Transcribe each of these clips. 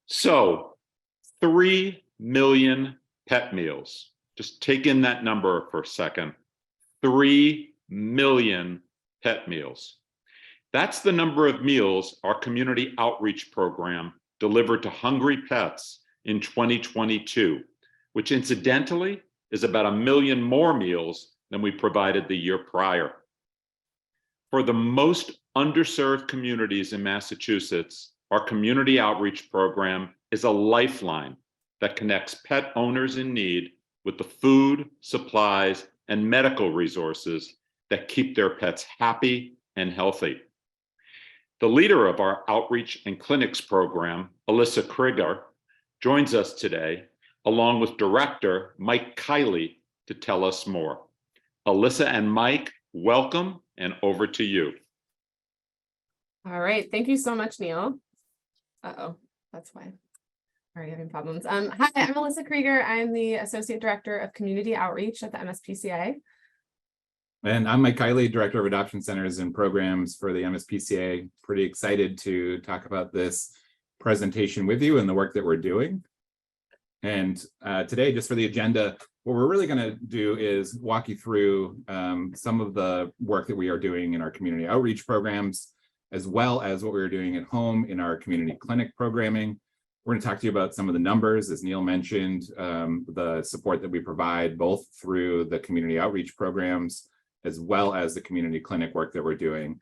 So 3 million pet meals. Just take in that number for a second. 3 million pet meals. That's the number of meals our community outreach program delivered to hungry pets in 2022, which incidentally is about 1 million more meals than we provided the year prior. For the most underserved communities in Massachusetts, our community outreach program is a lifeline that connects pet owners in need with the food, supplies, and medical resources that keep their pets happy and healthy. The leader of our outreach and clinics program, Alyssa Krieger, joins us today, along with Director Mike Kiley, to tell us more. Alyssa and Mike, welcome, and over to you. All right, thank you so much, Neil. That's why. Already having problems. Hi, I'm Alyssa Krieger. I'm the Associate Director of Community Outreach at the MSPCA. And I'm Mike Kiley, Director of Adoption Centers and Programs for the MSPCA. Pretty excited to talk about this presentation with you and the work that we're doing. And today, just for the agenda, what we're really going to do is walk you through some of the work that we are doing in our community outreach programs, as well as what we're doing at home in our community clinic programming. We're going to talk to you about some of the numbers, as Neil mentioned, the support that we provide both through the community outreach programs, as well as the community clinic work that we're doing.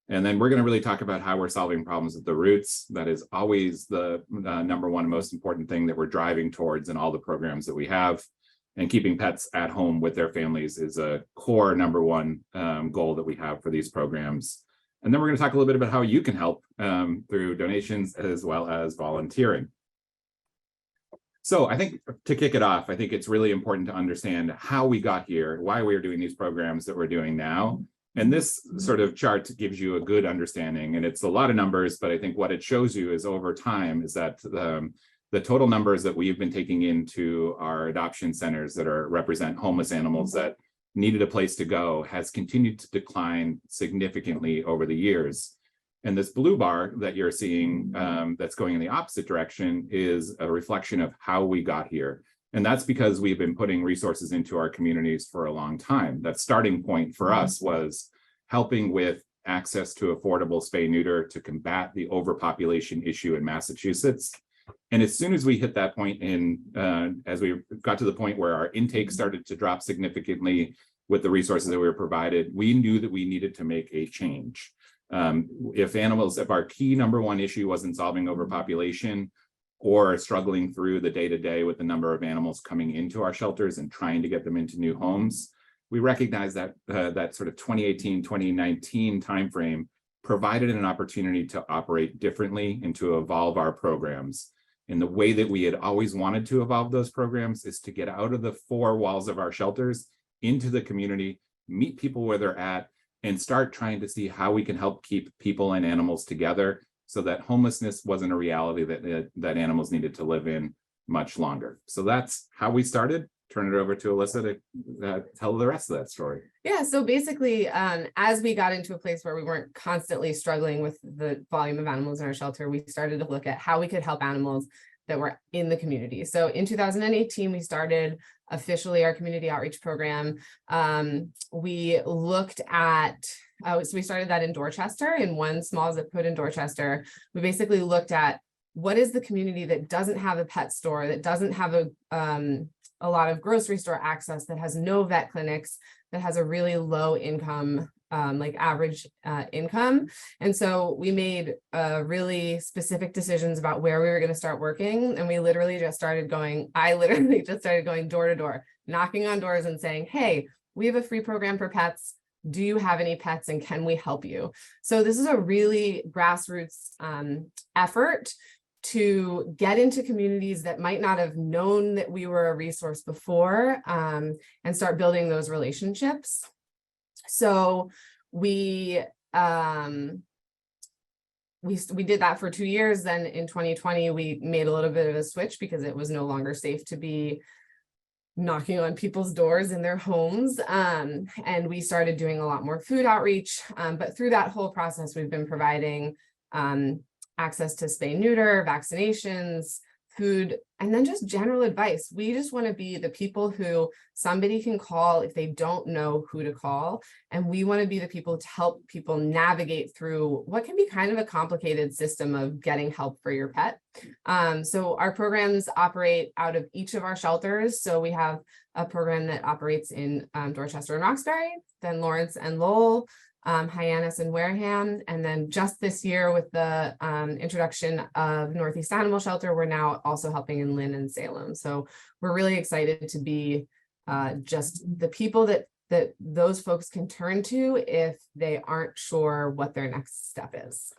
And then we're going to really talk about how we're solving problems at the roots. That is always the number one most important thing that we're driving towards in all the programs that we have. And keeping pets at home with their families is a core number one goal that we have for these programs. And then we're going to talk a little bit about how you can help through donations as well as volunteering. So I think to kick it off, I think it's really important to understand how we got here, why we are doing these programs that we're doing now. And this sort of chart gives you a good understanding, and it's a lot of numbers, but I think what it shows you is over time is that the total numbers that we've been taking into our adoption centers that represent homeless animals that needed a place to go has continued to decline significantly over the years. And this blue bar that you're seeing that's going in the opposite direction is a reflection of how we got here. And that's because we've been putting resources into our communities for a long time. That starting point for us was helping with access to affordable spay-neuter to combat the overpopulation issue in Massachusetts. And as soon as we hit that point as we got to the point where our intake started to drop significantly with the resources that we were provided, we knew that we needed to make a change. If our key number one issue wasn't solving overpopulation or struggling through the day-to-day with the number of animals coming into our shelters and trying to get them into new homes, we recognized that that sort of 2018, 2019 timeframe provided an opportunity to operate differently and to evolve our programs. And the way that we had always wanted to evolve those programs is to get out of the four walls of our shelters into the community, meet people where they're at, and start trying to see how we can help keep people and animals together so that homelessness wasn't a reality that animals needed to live in much longer. So that's how we started. Turn it over to Alyssa to tell the rest of that story. Yeah, so basically, as we got into a place where we weren't constantly struggling with the volume of animals in our shelter, we started to look at how we could help animals that were in the community. So in 2018, we started officially our community outreach program. We looked at, so we started that in Dorchester, in one small zip code in Dorchester. We basically looked at what is the community that doesn't have a pet store, that doesn't have a lot of grocery store access, that has no vet clinics, that has a really low income, like average income. And so we made really specific decisions about where we were going to start working. And we literally just started going, I literally just started going door to door, knocking on doors and saying, hey, we have a free program for pets. Do you have any pets and can we help you? So this is a really grassroots effort to get into communities that might not have known that we were a resource before, and start building those relationships. So we did that for 2 years. Then in 2020, we made a little bit of a switch because it was no longer safe to be knocking on people's doors in their homes. And we started doing a lot more food outreach. But through that whole process, we've been providing access to spay neuter, vaccinations, food, and then just general advice. We just want to be the people who somebody can call if they don't know who to call. And we want to be the people to help people navigate through what can be kind of a complicated system of getting help for your pet. So our programs operate out of each of our shelters. So we have a program that operates in Dorchester and Roxbury, then Lawrence and Lowell, Hyannis and Wareham, and then just this year with the introduction of Northeast Animal Shelter, we're now also helping in Lynn and Salem. So we're really excited to be just the people that those folks can turn to if they aren't sure what their next step is.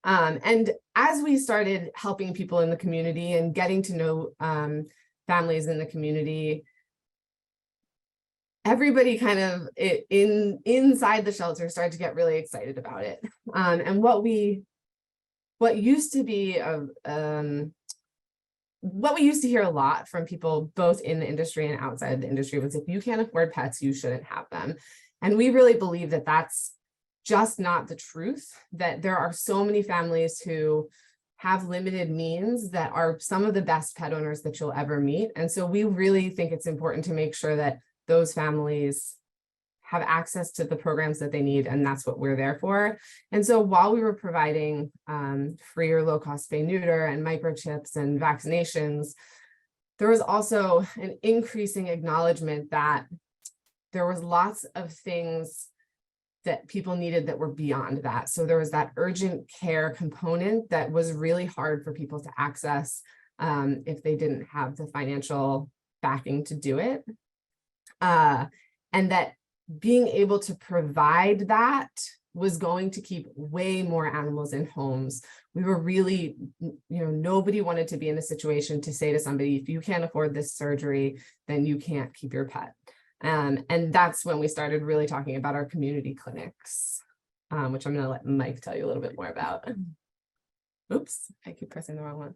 And as we started helping people in the community and getting to know families in the community, everybody kind of inside the shelter started to get really excited about it. And what used to be what we used to hear a lot from people both in the industry and outside the industry was, if you can't afford pets, you shouldn't have them. And we really believe that that's just not the truth, that there are so many families who have limited means that are some of the best pet owners that you'll ever meet. And so we really think it's important to make sure that those families have access to the programs that they need, and that's what we're there for. And so while we were providing free or low-cost spay neuter and microchips and vaccinations, there was also an increasing acknowledgement that there was lots of things that people needed that were beyond that. So there was that urgent care component that was really hard for people to access if they didn't have the financial backing to do it. And that being able to provide that was going to keep way more animals in homes. We were really, nobody wanted to be in a situation to say to somebody, if you can't afford this surgery, then you can't keep your pet. And that's when we started really talking about our community clinics, which I'm going to let Mike tell you a little bit more about. Oops, I keep pressing the wrong one.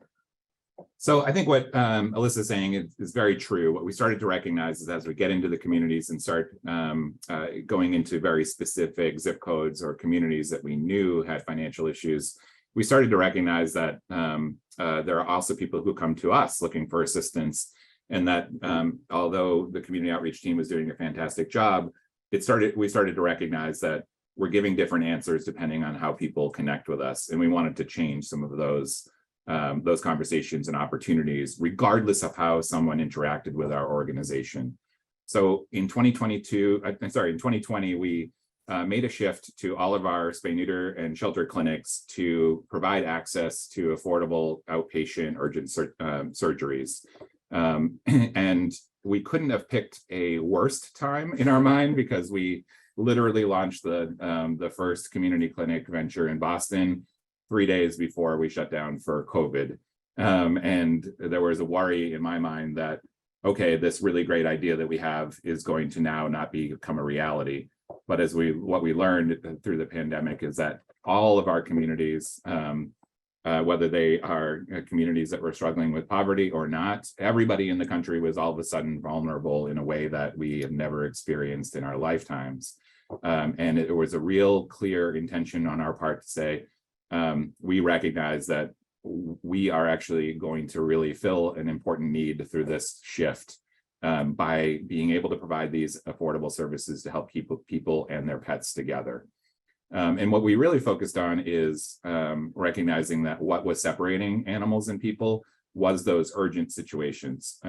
So I think what Alyssa's saying is very true. What we started to recognize is as we get into the communities and start going into very specific zip codes or communities that we knew had financial issues, we started to recognize that there are also people who come to us looking for assistance, and that although the community outreach team was doing a fantastic job, we started to recognize that we're giving different answers depending on how people connect with us, and we wanted to change some of those conversations and opportunities, regardless of how someone interacted with our organization. So in 2020, we made a shift to all of our spay neuter and shelter clinics to provide access to affordable outpatient urgent surgeries. And we couldn't have picked a worst time in our mind, because we literally launched the first community clinic venture in Boston 3 days before we shut down for COVID. And there was a worry in my mind that, okay, this really great idea that we have is going to now not become a reality. But what we learned through the pandemic is that all of our communities, whether they are communities that were struggling with poverty or not, everybody in the country was all of a sudden vulnerable in a way that we have never experienced in our lifetimes. And it was a real clear intention on our part to say, we recognize that we are actually going to really fill an important need through this shift by being able to provide these affordable services to help keep people and their pets together. And what we really focused on is recognizing that what was separating animals and people was those urgent situations.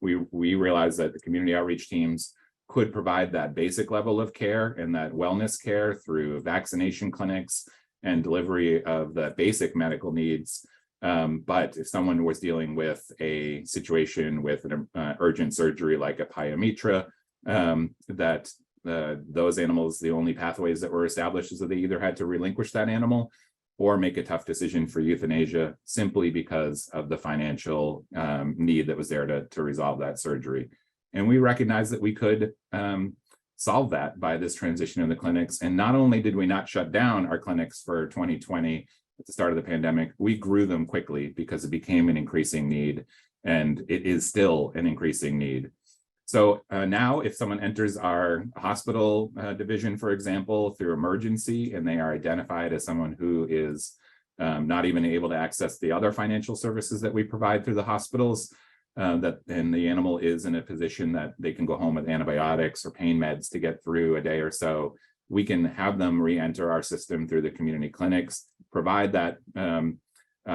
We realized that the community outreach teams could provide that basic level of care and that wellness care through vaccination clinics and delivery of the basic medical needs. But if someone was dealing with a situation with an urgent surgery like a pyometra, that those animals, the only pathways that were established is that they either had to relinquish that animal or make a tough decision for euthanasia simply because of the financial need that was there to resolve that surgery. And we recognized that we could solve that by this transition in the clinics. And not only did we not shut down our clinics for 2020 at the start of the pandemic, we grew them quickly because it became an increasing need, and it is still an increasing need. So now if someone enters our hospital division, for example, through emergency, and they are identified as someone who is not even able to access the other financial services that we provide through the hospitals. And the animal is in a position that they can go home with antibiotics or pain meds to get through a day or so. We can have them re-enter our system through the community clinics, provide that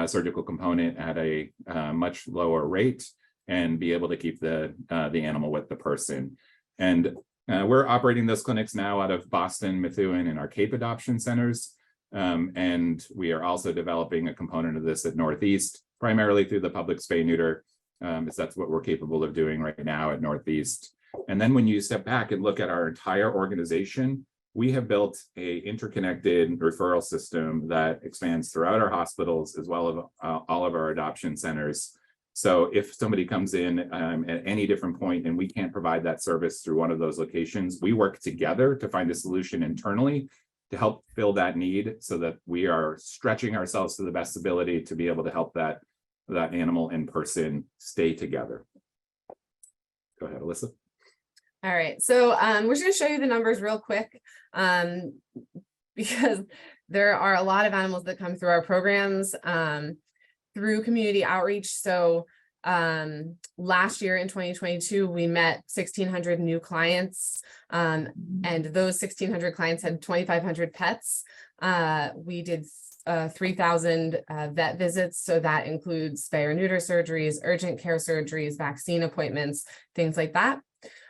surgical component at a much lower rate, and be able to keep the animal with the person. And we're operating those clinics now out of Boston, Methuen, and our Cape adoption centers. And we are also developing a component of this at Northeast, primarily through the public spay neuter, as that's what we're capable of doing right now at Northeast. And then when you step back and look at our entire organization, we have built a interconnected referral system that expands throughout our hospitals as well as all of our adoption centers. So if somebody comes in at any different point and we can't provide that service through one of those locations, we work together to find a solution internally to help fill that need so that we are stretching ourselves to the best ability to be able to help that animal and person stay together. Go ahead, Alyssa. All right, so we're just going to show you the numbers real quick because there are a lot of animals that come through our programs through community outreach. So last year in 2022, we met 1,600 new clients, and those 1,600 clients had 2,500 pets. We did 3,000 vet visits, so that includes spay or neuter surgeries, urgent care surgeries, vaccine appointments, things like that.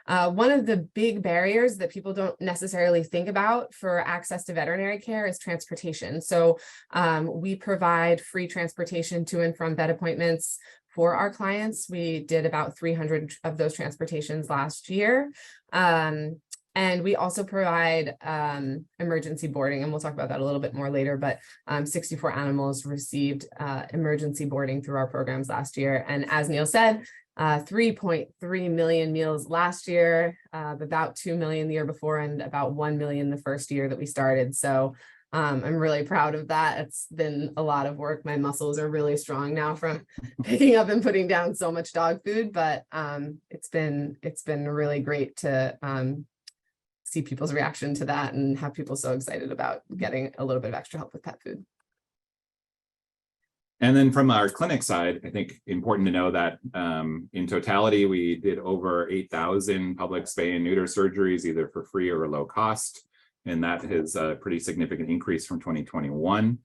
One of the big barriers that people don't necessarily think about for access to veterinary care is transportation. So we provide free transportation to and from vet appointments for our clients. We did about 300 of those transportations last year. And we also provide emergency boarding, and we'll talk about that a little bit more later, but 64 animals received emergency boarding through our programs last year. And as Neil said, 3.3 million meals last year, about 2 million the year before, and about 1 million the first year that we started. So I'm really proud of that. It's been a lot of work. My muscles are really strong now from picking up and putting down so much dog food, but it's been really great to see people's reaction to that and have people so excited about getting a little bit of extra help with pet food. And then from our clinic side, I think important to know that in totality, we did over 8,000 public spay and neuter surgeries, either for free or low cost. And that is a pretty significant increase from 2021.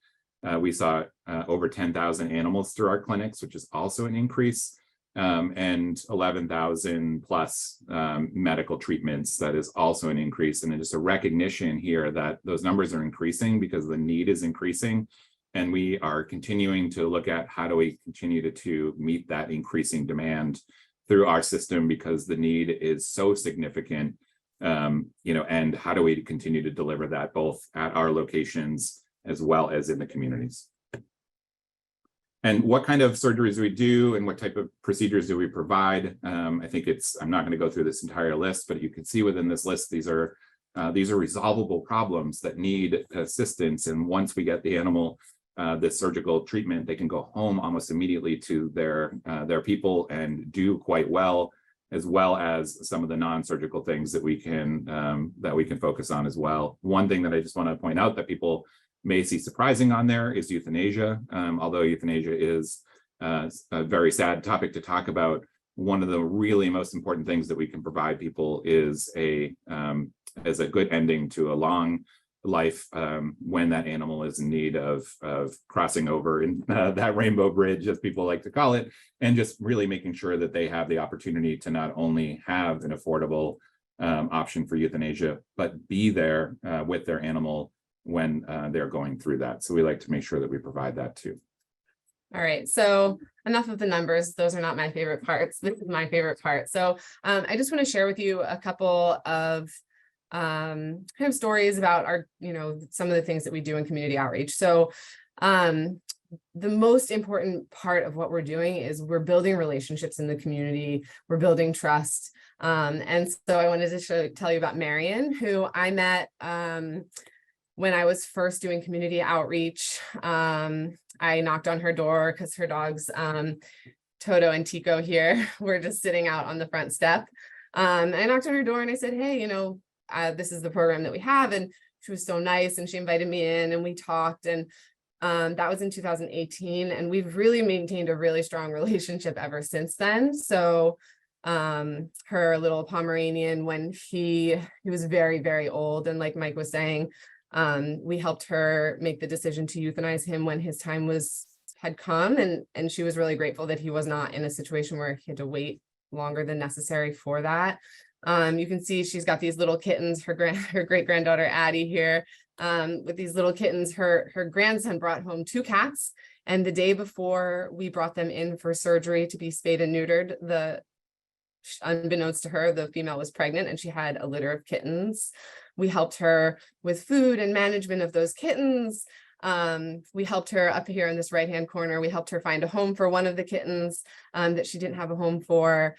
We saw over 10,000 animals through our clinics, which is also an increase, and 11,000 plus medical treatments. That is also an increase. And just a recognition here that those numbers are increasing because the need is increasing. And we are continuing to look at how do we continue to meet that increasing demand through our system, because the need is so significant, and how do we continue to deliver that both at our locations as well as in the communities. And what kind of surgeries we do and what type of procedures do we provide? I think I'm not going to go through this entire list, but you can see within this list, these are resolvable problems that need assistance. And once we get the animal this surgical treatment, they can go home almost immediately to their people and do quite well as some of the non-surgical things that we can focus on as well. One thing that I just want to point out that people may see surprising on there is euthanasia. Although euthanasia is a very sad topic to talk about, one of the really most important things that we can provide people is a good ending to a long life when that animal is in need of crossing over in that rainbow bridge, as people like to call it, and just really making sure that they have the opportunity to not only have an affordable option for euthanasia, but be there with their animal when they're going through that. So we like to make sure that we provide that too. All right, so enough of the numbers. Those are not my favorite parts. This is my favorite part. So I just want to share with you a couple of kind of stories about our, some of the things that we do in community outreach. So the most important part of what we're doing is we're building relationships in the community. We're building trust. And so I wanted to tell you about Marion, who I met when I was first doing community outreach. I knocked on her door because her dogs, Toto and Tico here, were just sitting out on the front step. I knocked on her door and I said, hey, this is the program that we have. And she was so nice and she invited me in and we talked. And That was in 2018, and we've really maintained a really strong relationship ever since then. So her little Pomeranian, when he was very, very old, and like Mike was saying, we helped her make the decision to euthanize him when his time had come, and she was really grateful that he was not in a situation where he had to wait longer than necessary for that. You can see she's got these little kittens, her great granddaughter Addie here, with these little kittens. Her grandson brought home 2 cats, and the day before we brought them in for surgery to be spayed and neutered, unbeknownst to her, the female was pregnant and she had a litter of kittens. We helped her with food and management of those kittens. We helped her up here in this right-hand corner. We helped her find a home for one of the kittens that she didn't have a home for.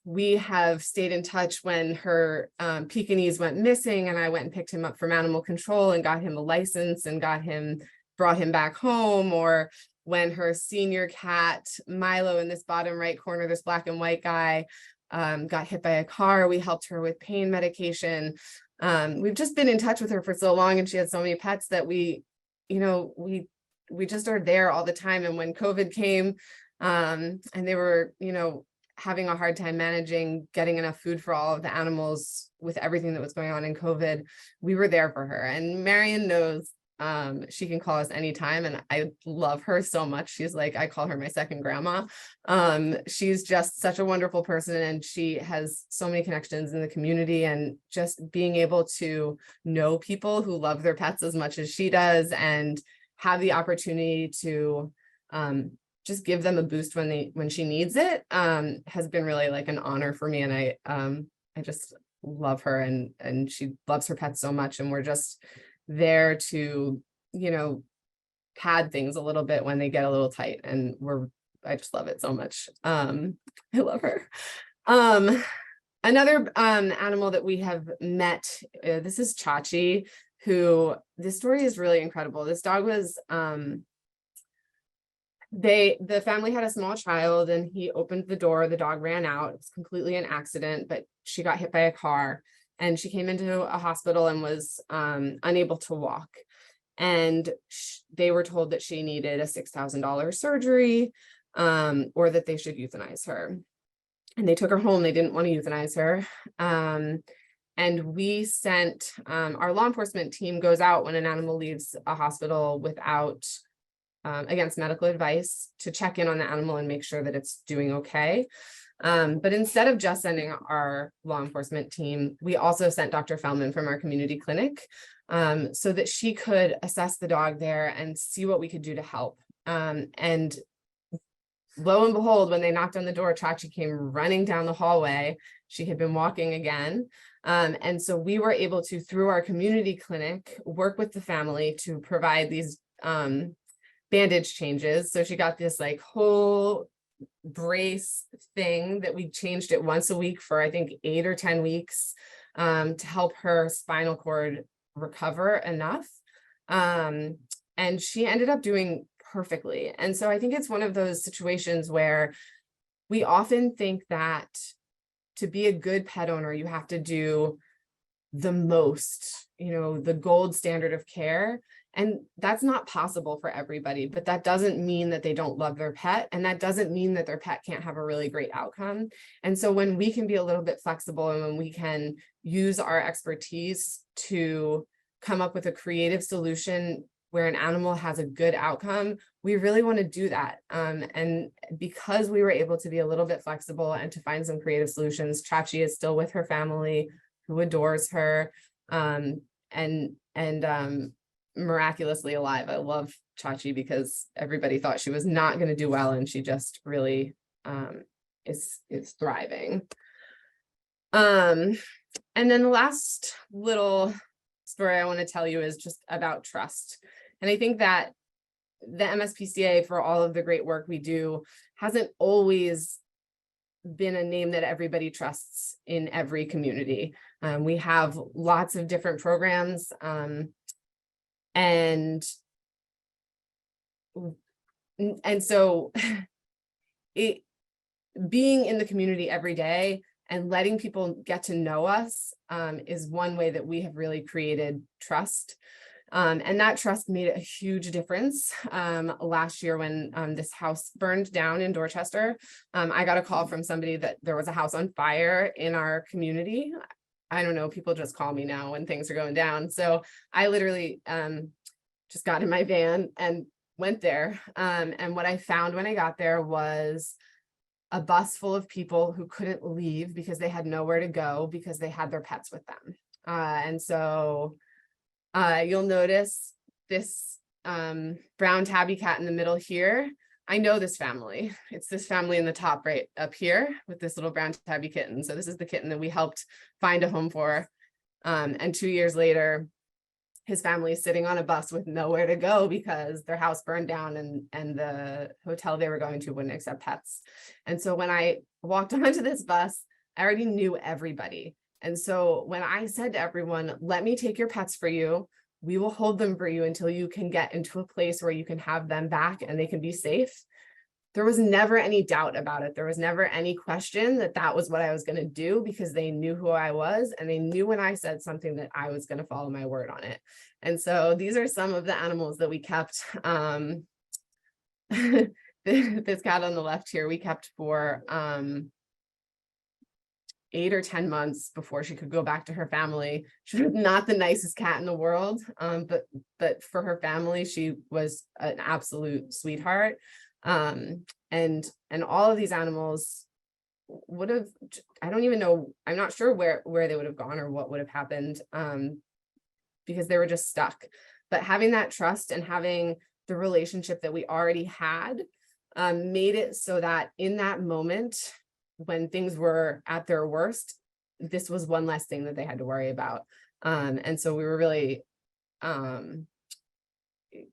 We have stayed in touch when her Pekingese went missing, and I went and picked him up from animal control and got him a license and brought him back home. Or when her senior cat, Milo, in this bottom right corner, this black and white guy, got hit by a car, we helped her with pain medication. We've just been in touch with her for so long, and she had so many pets that we just are there all the time. And when COVID came, and they were, having a hard time getting enough food for all of the animals with everything that was going on in COVID, we were there for her. And Marion knows she can call us anytime, and I love her so much. She's like, I call her my second grandma. She's just such a wonderful person, and she has so many connections in the community, and just being able to know people who love their pets as much as she does and have the opportunity to just give them a boost when she needs it has been really like an honor for me. And I just love her, and she loves her pets so much, and we're just there to pad things a little bit when they get a little tight, and I just love it so much. I love her. Another animal that we have met, this is Chachi, who, this story is really incredible. This dog was the family had a small child, and he opened the door, the dog ran out. It's completely an accident, but she got hit by a car, and she came into a hospital and was unable to walk. And they were told that she needed a $6,000 surgery, or that they should euthanize her. And they took her home. They didn't want to euthanize her. And we sent, our law enforcement team goes out when an animal leaves a hospital without, against medical advice, to check in on the animal and make sure that it's doing okay. But instead of just sending our law enforcement team, we also sent Dr. Feldman from our community clinic, so that she could assess the dog there and see what we could do to help. And lo and behold, when they knocked on the door, Chachi came running down the hallway. She had been walking again. And so we were able to, through our community clinic, work with the family to provide these bandage changes. So she got this like whole brace thing that we changed it once a week for I think 8 or 10 weeks to help her spinal cord recover enough. And she ended up doing perfectly. And so I think it's one of those situations where we often think that to be a good pet owner, you have to do the most, the gold standard of care. And that's not possible for everybody, but that doesn't mean that they don't love their pet. And that doesn't mean that their pet can't have a really great outcome. And so when we can be a little bit flexible, and when we can use our expertise to come up with a creative solution where an animal has a good outcome, we really want to do that. And because we were able to be a little bit flexible and to find some creative solutions, Chachi is still with her family, who adores her, and miraculously alive. I love Chachi because everybody thought she was not going to do well, and she just really is thriving. And then the last little story I want to tell you is just about trust. And I think that the MSPCA, for all of the great work we do, hasn't always been a name that everybody trusts in every community. We have lots of different programs, and so being in the community every day and letting people get to know us is one way that we have really created trust. And that trust made a huge difference. Last year when this house burned down in Dorchester, I got a call from somebody that there was a house on fire in our community. I don't know, people just call me now when things are going down. So I literally just got in my van and went there. And what I found when I got there was a bus full of people who couldn't leave because they had nowhere to go because they had their pets with them. And so you'll notice this brown tabby cat in the middle here. I know this family. It's this family in the top right up here with this little brown tabby kitten. So this is the kitten that we helped find a home for. And 2 years later, his family is sitting on a bus with nowhere to go because their house burned down and the hotel they were going to wouldn't accept pets. And so when I walked onto this bus, I already knew everybody. And so when I said to everyone, let me take your pets for you, we will hold them for you until you can get into a place where you can have them back and they can be safe. There was never any doubt about it. There was never any question that that was what I was going to do because they knew who I was and they knew when I said something that I was going to follow my word on it. And so these are some of the animals that we kept. This cat on the left here, we kept for 8 or 10 months before she could go back to her family. She was not the nicest cat in the world, but for her family, she was an absolute sweetheart. And all of these animals would have, I don't even know, I'm not sure where they would have gone or what would have happened, because they were just stuck. But having that trust and having the relationship that we already had made it so that in that moment, when things were at their worst, this was one less thing that they had to worry about. And so we were really,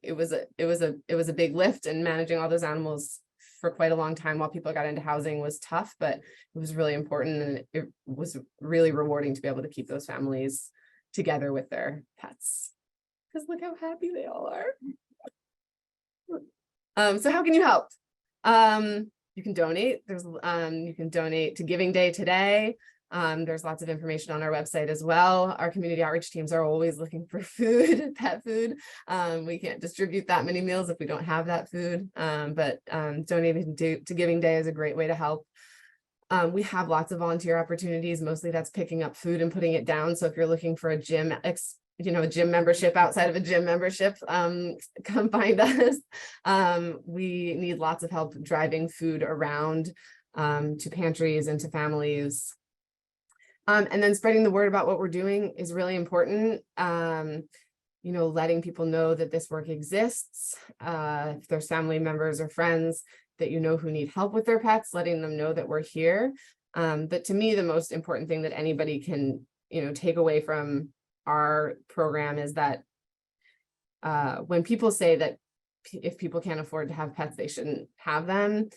it was a big lift, and managing all those animals for quite a long time while people got into housing was tough, but it was really important, and it was really rewarding to be able to keep those families together with their pets. Because look how happy they all are. So how can you help? You can donate. You can donate to Giving Day today. There's lots of information on our website as well. Our community outreach teams are always looking for food, pet food. We can't distribute that many meals if we don't have that food, but donating to Giving Day is a great way to help. We have lots of volunteer opportunities. Mostly that's picking up food and putting it down. So if you're looking for a gym membership outside of a gym membership, come find us. We need lots of help driving food around to pantries and to families. And then spreading the word about what we're doing is really important. Letting people know that this work exists. If there's family members or friends that who need help with their pets, letting them know that we're here. But to me, the most important thing that anybody can, take away from our program is that when people say that if people can't afford to have pets, they shouldn't have them,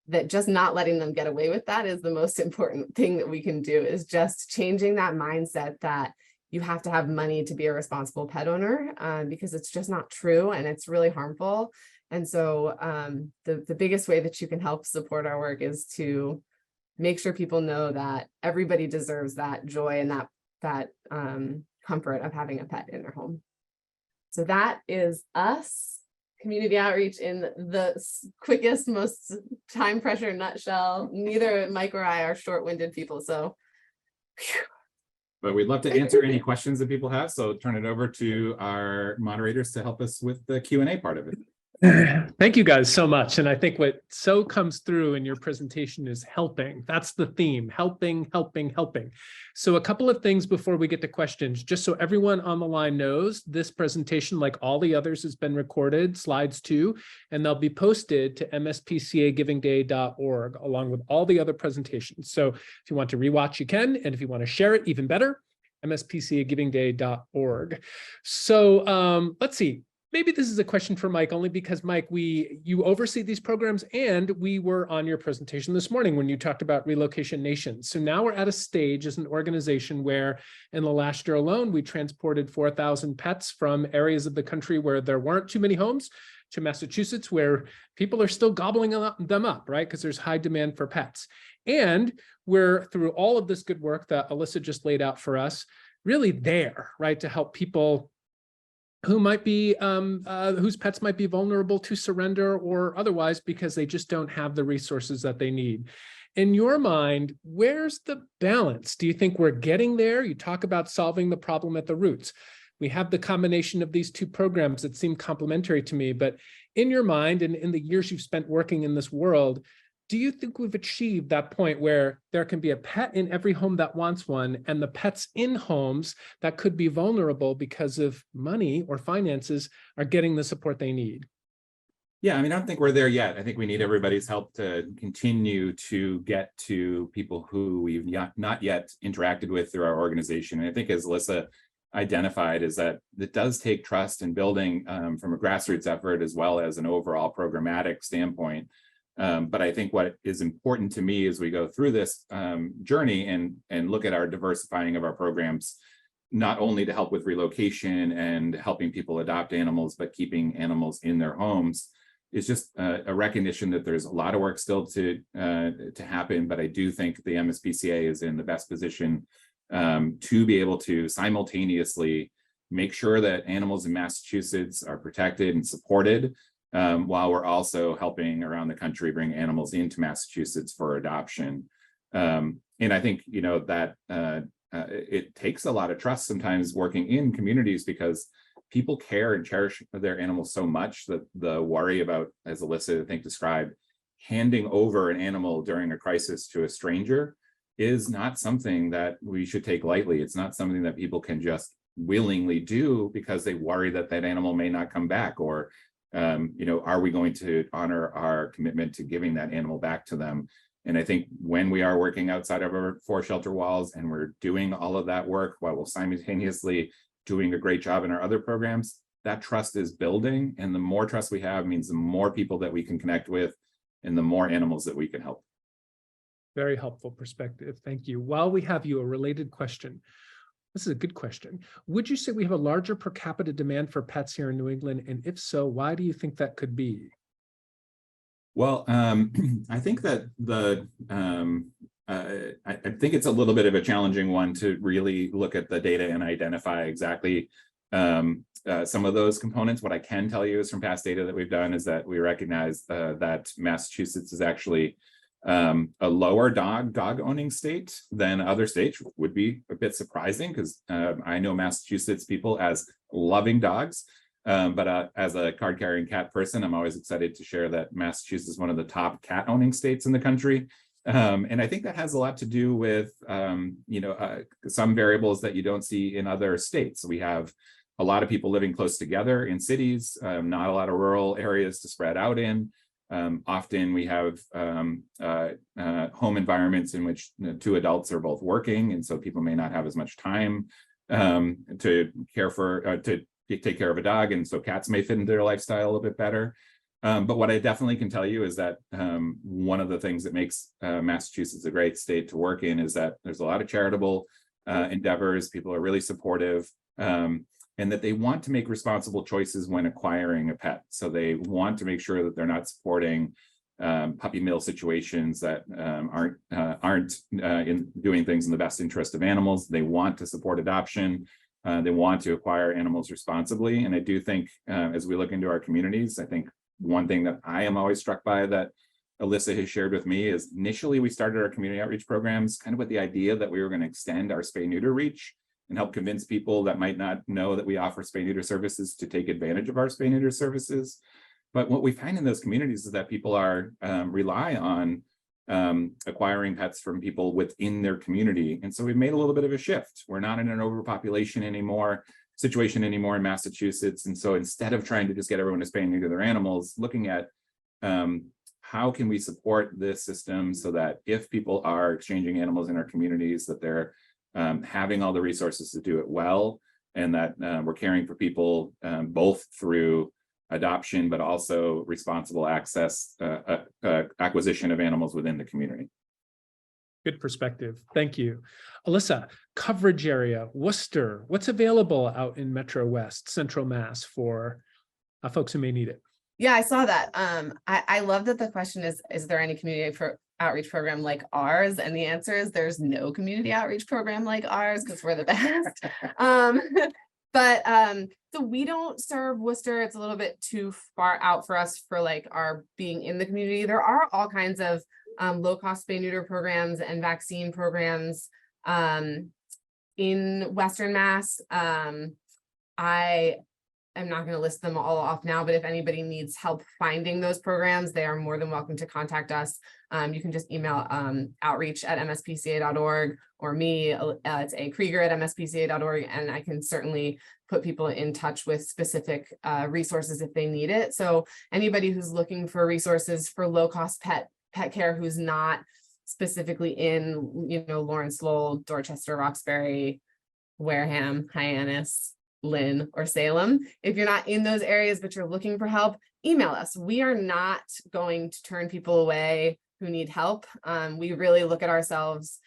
that just not letting them get away with that is the most important thing that we can do, is just changing that mindset that you have to have money to be a responsible pet owner, because it's just not true and it's really harmful. And so the biggest way that you can help support our work is to make sure people know that everybody deserves that joy and that comfort of having a pet in their home. So that is us. Community outreach in the quickest, most time pressure nutshell. Neither Mike or I are short-winded people, so. But we'd love to answer any questions that people have, so turn it over to our moderators to help us with the Q&A part of it. Thank you guys so much. And I think what so comes through in your presentation is helping. That's the theme, helping, helping, helping. So a couple of things before we get to questions, just so everyone on the line knows, this presentation, like all the others, has been recorded, slides too, and they'll be posted to MSPCA-givingday.org along with all the other presentations. So if you want to rewatch, you can, and if you want to share it, even better, MSPCA-givingday.org. So let's see. Maybe this is a question for Mike, only because, Mike, you oversee these programs, and we were on your presentation this morning when you talked about Relocation Nation. So now we're at a stage as an organization where in the last year alone, we transported 4,000 pets from areas of the country where there weren't too many homes to Massachusetts, where people are still gobbling them up, right? Because there's high demand for pets. And we're, through all of this good work that Alyssa just laid out for us, really there, right, to help people who might be whose pets might be vulnerable to surrender or otherwise because they just don't have the resources that they need. In your mind, where's the balance? Do you think we're getting there? You talk about solving the problem at the roots. We have the combination of these two programs that seem complementary to me, but in your mind and in the years you've spent working in this world, do you think we've achieved that point where there can be a pet in every home that wants one, and the pets in homes that could be vulnerable because of money or finances are getting the support they need? Yeah, I mean, I don't think we're there yet. I think we need everybody's help to continue to get to people who we've not yet interacted with through our organization. And I think, as Alyssa identified, is that it does take trust in building from a grassroots effort as well as an overall programmatic standpoint. But I think what is important to me as we go through this journey and look at our diversifying of our programs, not only to help with relocation and helping people adopt animals, but keeping animals in their homes, is just a recognition that there's a lot of work still to happen. But I do think the MSPCA is in the best position to be able to simultaneously make sure that animals in Massachusetts are protected and supported, while we're also helping around the country bring animals into Massachusetts for adoption. And I think, you know, that it takes a lot of trust sometimes working in communities, because people care and cherish their animals so much that the worry about, as Alyssa, I think, described, handing over an animal during a crisis to a stranger is not something that we should take lightly. It's not something that people can just willingly do because they worry that that animal may not come back, or you know, are we going to honor our commitment to giving that animal back to them? And I think when we are working outside of our 4 shelter walls and we're doing all of that work while we're simultaneously doing a great job in our other programs, that trust is building. And the more trust we have means the more people that we can connect with and the more animals that we can help. Very helpful perspective. Thank you. While we have you, a related question. This is a good question. Would you say we have a larger per capita demand for pets here in New England? And if so, why do you think that could be? Well, I think that I think it's a little bit of a challenging one to really look at the data and identify exactly some of those components. What I can tell you is from past data that we've done is that we recognize that Massachusetts is actually a lower dog owning state than other states. Would be a bit surprising because I know Massachusetts people as loving dogs. But as a card carrying cat person, I'm always excited to share that Massachusetts is one of the top cat owning states in the country. And I think that has a lot to do with, you know, some variables that you don't see in other states. We have a lot of people living close together in cities, not a lot of rural areas to spread out in. Often we have home environments in which 2 adults are both working, and so people may not have as much time to care for, to take care of a dog, and so cats may fit into their lifestyle a little bit better. But what I definitely can tell you is that one of the things that makes Massachusetts a great state to work in is that there's a lot of charitable endeavors. People are really supportive, and that they want to make responsible choices when acquiring a pet. So they want to make sure that they're not supporting puppy mill situations that aren't in doing things in the best interest of animals. They want to support adoption. They want to acquire animals responsibly. And I do think as we look into our communities, I think one thing that I am always struck by that Alyssa has shared with me is initially we started our community outreach programs kind of with the idea that we were going to extend our spay-neuter reach and help convince people that might not know that we offer spay-neuter services to take advantage of our spay-neuter services. But what we find in those communities is that people are rely on acquiring pets from people within their community. And so we've made a little bit of a shift. We're not in an overpopulation situation anymore in Massachusetts. And so instead of trying to just get everyone to spay and neuter their animals, looking at how can we support this system so that if people are exchanging animals in our communities, that they're having all the resources to do it well, and that we're caring for people both through adoption, but also responsible access, acquisition of animals within the community. Good perspective. Thank you. Alyssa, coverage area, Worcester, what's available out in Metro West, Central Mass for folks who may need it? Yeah, I saw that. I love that the question is there any community outreach program like ours? And the answer is there's no community outreach program like ours because we're the best. But so we don't serve Worcester. It's a little bit too far out for us for like our being in the community. There are all kinds of low-cost spay neuter programs and vaccine programs in Western Mass. I'm not going to list them all off now, but if anybody needs help finding those programs, they are more than welcome to contact us. You can just email outreach@mspca.org or me. It's akrieger@mspca.org, and I can certainly put people in touch with specific resources if they need it. So anybody who's looking for resources for low-cost pet care who's not specifically in, Lawrence, Lowell, Dorchester, Roxbury, Wareham, Hyannis, Lynn, or Salem. If you're not in those areas, but you're looking for help, email us. We are not going to turn people away who need help. We really look at ourselves.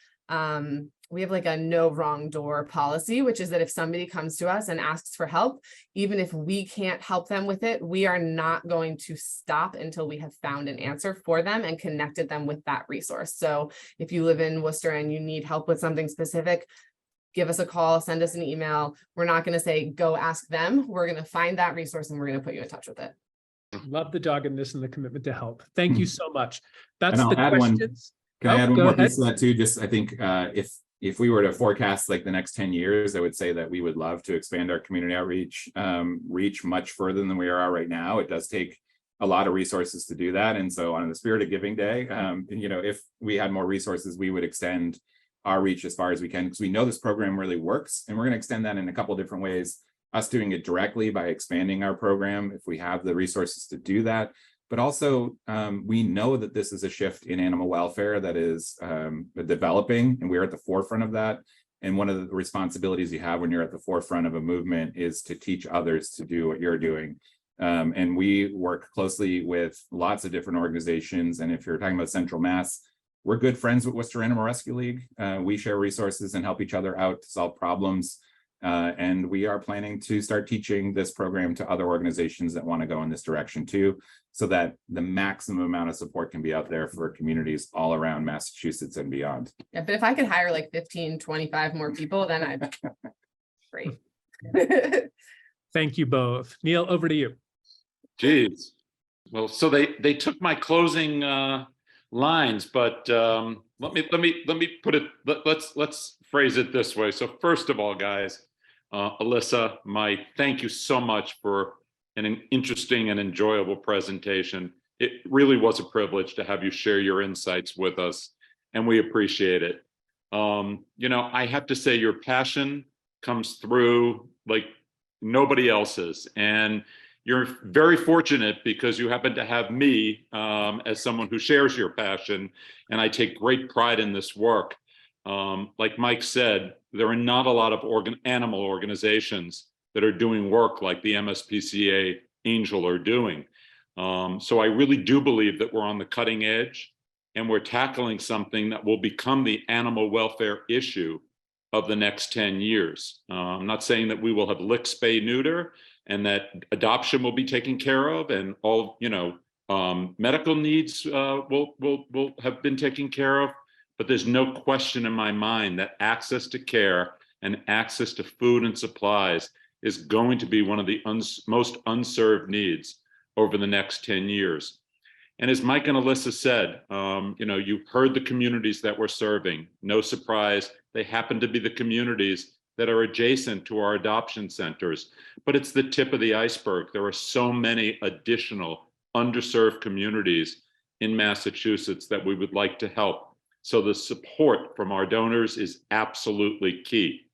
We have like a no wrong door policy, which is that if somebody comes to us and asks for help, even if we can't help them with it, we are not going to stop until we have found an answer for them and connected them with that resource. So if you live in Worcester and you need help with something specific, give us a call, send us an email. We're not going to say, go ask them. We're going to find that resource and we're going to put you in touch with it. Love the doggedness and the commitment to help. Thank you so much. That's And I'll the add one. questions. Can I add one go more ahead. piece to that too? Just, I think if we were to forecast like the next 10 years, I would say that we would love to expand our community outreach, reach much further than we are right now. It does take a lot of resources to do that. And so on the Spirit of Giving Day, if we had more resources, we would extend our reach as far as we can, because we know this program really works, and we're going to extend that in a couple of different ways. Us doing it directly by expanding our program if we have the resources to do that, but also we know that this is a shift in animal welfare that is developing, and we're at the forefront of that. And one of the responsibilities you have when you're at the forefront of a movement is to teach others to do what you're doing. And we work closely with lots of different organizations. And if you're talking about Central Mass, we're good friends with Worcester Animal Rescue League. We share resources and help each other out to solve problems. And we are planning to start teaching this program to other organizations that want to go in this direction too, so that the maximum amount of support can be out there for communities all around Massachusetts and beyond. Yeah, but if I could hire like 15, 25 more people, then I'd great. Thank you both. Neil, over to you. Geez. Well, so they took my closing lines, but let me put it. Let's phrase it this way. So first of all, guys, Alyssa, Mike, thank you so much for an interesting and enjoyable presentation. It really was a privilege to have you share your insights with us, and we appreciate it. I have to say your passion comes through like nobody else's, and you're very fortunate because you happen to have me as someone who shares your passion, and I take great pride in this work. Like Mike said, there are not a lot of animal organizations that are doing work like the MSPCA-Angell are doing. So I really do believe that we're on the cutting edge, and we're tackling something that will become the animal welfare issue of the next 10 years. I'm not saying that we will have lick, spay, neuter, and that adoption will be taken care of, and all medical needs will have been taken care of. But there's no question in my mind that access to care and access to food and supplies is going to be one of the most unserved needs over the next 10 years. And as Mike and Alyssa said, you heard the communities that we're serving. No surprise, they happen to be the communities that are adjacent to our adoption centers, but it's the tip of the iceberg. There are so many additional underserved communities in Massachusetts that we would like to help. So the support from our donors is absolutely key.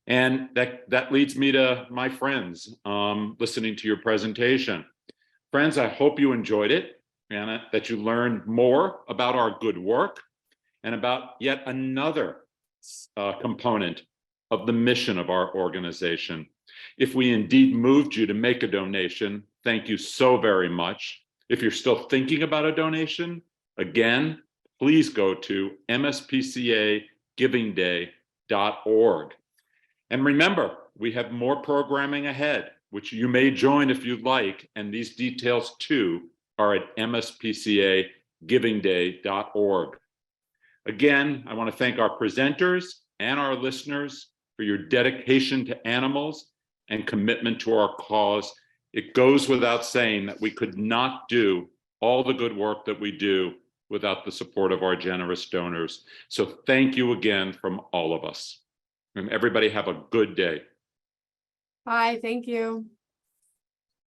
And that leads me to my friends listening to your presentation. Friends, I hope you enjoyed it and that you learned more about our good work and about yet another component of the mission of our organization. If we indeed moved you to make a donation, thank you so very much. If you're still thinking about a donation, again, please go to MSPCA-Givingday.org. And remember, we have more programming ahead, which you may join if you'd like, and these details too are at MSPCA-Givingday.org. Again, I want to thank our presenters and our listeners for your dedication to animals and commitment to our cause. It goes without saying that we could not do all the good work that we do without the support of our generous donors. So thank you again from all of us. And everybody have a good day. Bye, thank you.